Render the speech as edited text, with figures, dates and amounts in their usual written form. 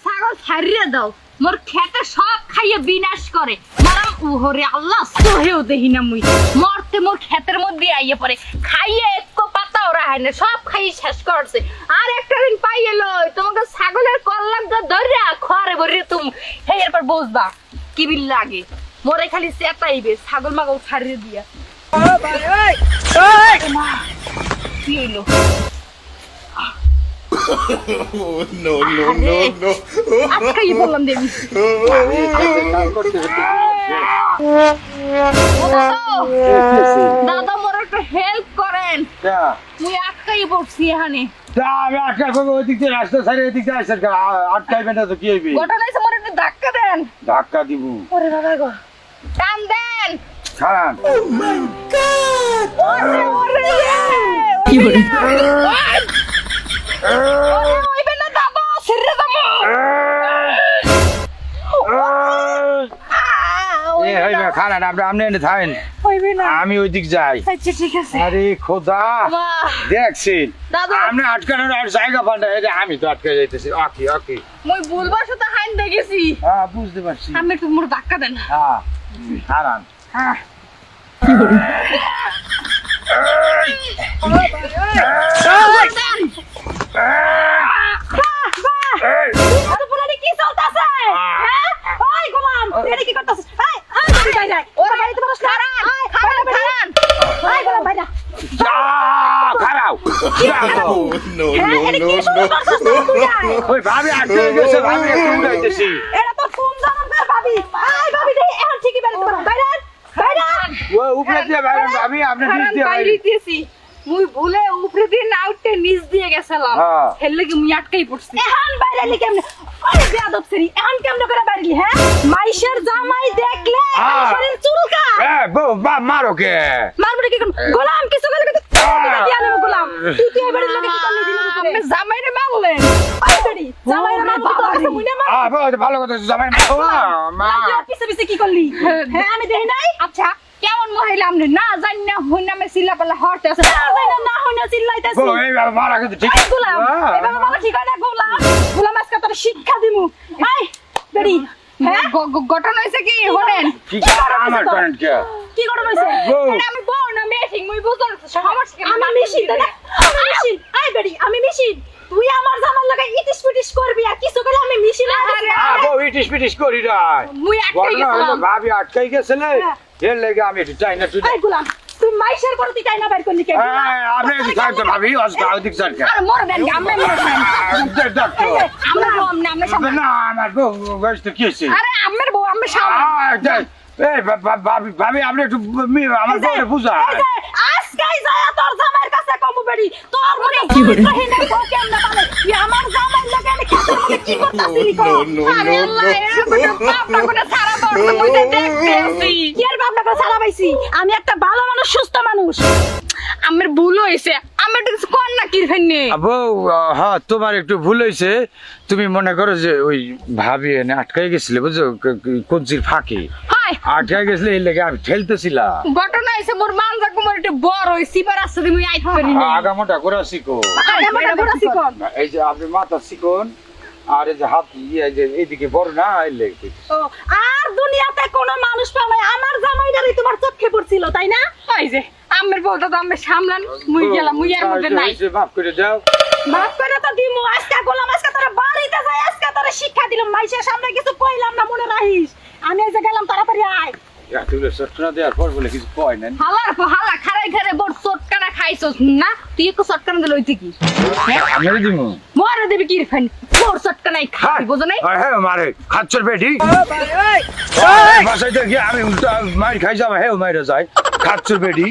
ছাগল ছাড়িয়ে দাও, মোর খেতে সব খাইয়ে বিনাশ করে। মারাম ওহরে আল্লাহ, সোহেও দেখি না মুই মরতে মোর খেতের মধ্যে আইয়ে পড়ে, খাইয়ে একটু পাতাও রাখে না, সব খাইয়ে শেষ করছে। আর একটা দিন পাইয়ে লই তোমাকে ছাগলের কল্লাম ধরিয়া খরে ভরে তুমি হে এরপর বসবা কি বিল লাগে। মোরে খালি চেতাইবে ছাগল মাগল ছাড়িয়ে দিয়া। কি হইলো? No, no, no, no. আজকেই বললাম দেবী দাদা মোর একটা হেল্প করেন, মুই আটকাই পড়ছি এখানে। আমি আটকা করবো, ওই দিক দিয়ে রাস্তা সাইড ওই দিক দিয়ে আসেন, আটকাইবে না তো কি হইবে? ঘটনা হয়েছে, মোর একটু ধাক্কা দেন। ধাক্কা দিব? ওরে বাবা গো, টান দেন। ছাড়ান। ওরে ওরে কি হইছে? ওরে ওইবে না দাদা, ছেড়ে দাও। খারান আপনি এনে থাকেন, আমি ওই দিক যাই। আচ্ছা ঠিক আছে। আরে খোদা, দেখছেন আপনি আটকানোর আর জায়গা পান না, আমি তো আটকে যাইতেছি। ওকে ওকে, মই ভুলবার সাথে হাইন দেখেছি। হ্যাঁ বুঝতে পারছি। আমি একটু মোর ধাক্কা দেন। হ্যাঁ খারান। হ্যাঁ কি চলতেছে? হ্যাঁ ওই গোলাম, এটা কি করতেছিস? এই এই ভাই ভাই, ওরা বাড়িতে বসে খারান খারান খারান। এই গোলাম ভাই না খারাও। No, no, no, no. ওই ভাবি আটকে গেছে, ভাবি একটু উড়াইতেছি। এটা তো কোন জানার ভাবি? এই ভাবি দেই এখন ঠিকই বেরোতে পারো। বাইরে বাইরে ও উপরে দিয়ে বাইরে, ভাবি আপনি নিচ দিয়ে বাইরে দিয়েছি। মুই ভুলে উপরে দিয়ে না উঠতে নিচ দিয়ে গেছিলাম, এর লাগি মুই আটকাই পড়ছি। এখন বাইরে আইলি কেমনে? ওই বেয়াদব সেরি, এখন কেমনে করে বাইরে আইলি? হ্যাঁ মাইশের জামাই দেখলে শরীর চুলকা। বউ মারো কে? মারবো কি করব? গোলাম কিছু গেলে কিন্তু দিয়া নেব। গোলাম তুই কি এবারে লাগে কি করলি? আপনি জামাইরে মারলেন। ওই বেড়ি জামাইরে মারবো তো কাছে মুই না মার। ভালো কথা, জামাই মা পিছে পিছে কি করলি? হ্যাঁ আমি দেখি নাই। আচ্ছা কেমন মহিলা আমনে না জানি না হই নামে চিল্লা পাল্লা হরতে আছে, না জানি না হই না চিল্লাইতেছি। বউ এই মারা কিন্তু ঠিক এই গোলাম এভাবে বলা ঠিক হয় না। গোলাম গোলাম আজকে তোর শিক্ষা দিমু। এই বেড়ি হ্যাঁ ঘটনা হইছে কি হরেন? কি আমার করেন কে? কি ঘটনা হইছে? এটা আমি বউ না মেশিন, মুই বুঝল সমস্যা কি? আমি মেশিন দাদা, আমি মেশিন। এই বেড়ি আমি মেশিন, তুই আমার জামার লাগা ইটিস পিটিস করবি আর কিছু করে আমি মেশিন। বউ ইটিস পিটিস করি না, মুই আটকাই গেছিলাম। ভাবি আটকাই গেছিলে, এর লাগি আমি একটু চাই না। এই গোলাম তুই মাইশের কোন দিকে আইনা বাইর করলি কেন? আপনি একটু থাকতে ভাবি অস্তা ওদিক সরকার। আর মর দেন আমরা মর দেন। আমরা বউ আমরা সামনে না আমার বউ বয়স তো কি হয়েছে? আরে আম্মের বউ আমরা সামনে। এই ভাবি আপনি একটু আমার বউরে বুঝা। আজকাই যায় তোর জামাইয়ের কাছে কমু বেড়ি, তোর মনে কি রহিনা বউ কেমনে পালে? তুই আমার জামাইয়ের লাগে আমি খেতে মধ্যে কি করতাছিলি কো? আরে আল্লাহ এর মধ্যে বাপটা করে সারা বড় মুইতে দেখতেছি। কি আর বাপটা করে সারা পাইছি? আমি একটা ভালো মানুষ, সুস্থ মানুষ। আমার ভুল হইছে, আমি একটু কোন না কি ফেননে বউ। হ্যাঁ তোমার একটু ভুল হয়েছে, তুমি মনে করো যে ওই ভাবি এনে আটকাই গেছিলে, বুঝছো কঞ্চির ফাঁকি আটকাই গেছিলে, এই লেগে আমি ঠেলতেছিলাম। ঘটনা হইছে মোর মানজা কুমার একটু বড় হইছি, পার আসছে তুমি আইতে পারি না। আগামোটা করে শিখো। আগামোটা করে শিখো। এই যে আপনি মাথা শিখুন, আর এই যে হাত ইয়ে যে এইদিকে বড় না, এই লেগে। ও আর দুনিয়াতে কোনো মানুষ পাবে আমার জামাইটারই তোমার চোখে পড়ছিল তাই না? ওই যে আম্মের বলতো তো আম্মে সামলান, মুই গেলাম, মুই এর মধ্যে নাই। মাফ করে দাও। মাফ করে তো দিমু। আজকে গোলাম আজকে তোরা বাড়িতে যাই, আজকে তোরা শিক্ষা দিলাম, মাইশের সামনে কিছু কইলাম না, মনে রাখিস। আমি এই যে গেলাম, তাড়াতাড়ি আয়। তুই সটকানা দেওয়ার পর বলে কিছু কয় না। হালার হালা খারাই খারে বড় চটকানা খাইছস না তুই? একটু চটকানা দিল হইতে কি আমি দিমু মরে দেবি কি ফাইন বড় চটকানাই খাই, বুঝো নাই? হ্যাঁ মারে খাচ্ছর বেটি। বাসাইতে গিয়ে আমি মার খাই যাবো, হ্যাঁ মাইরে যায় খাচ্ছর বেটি।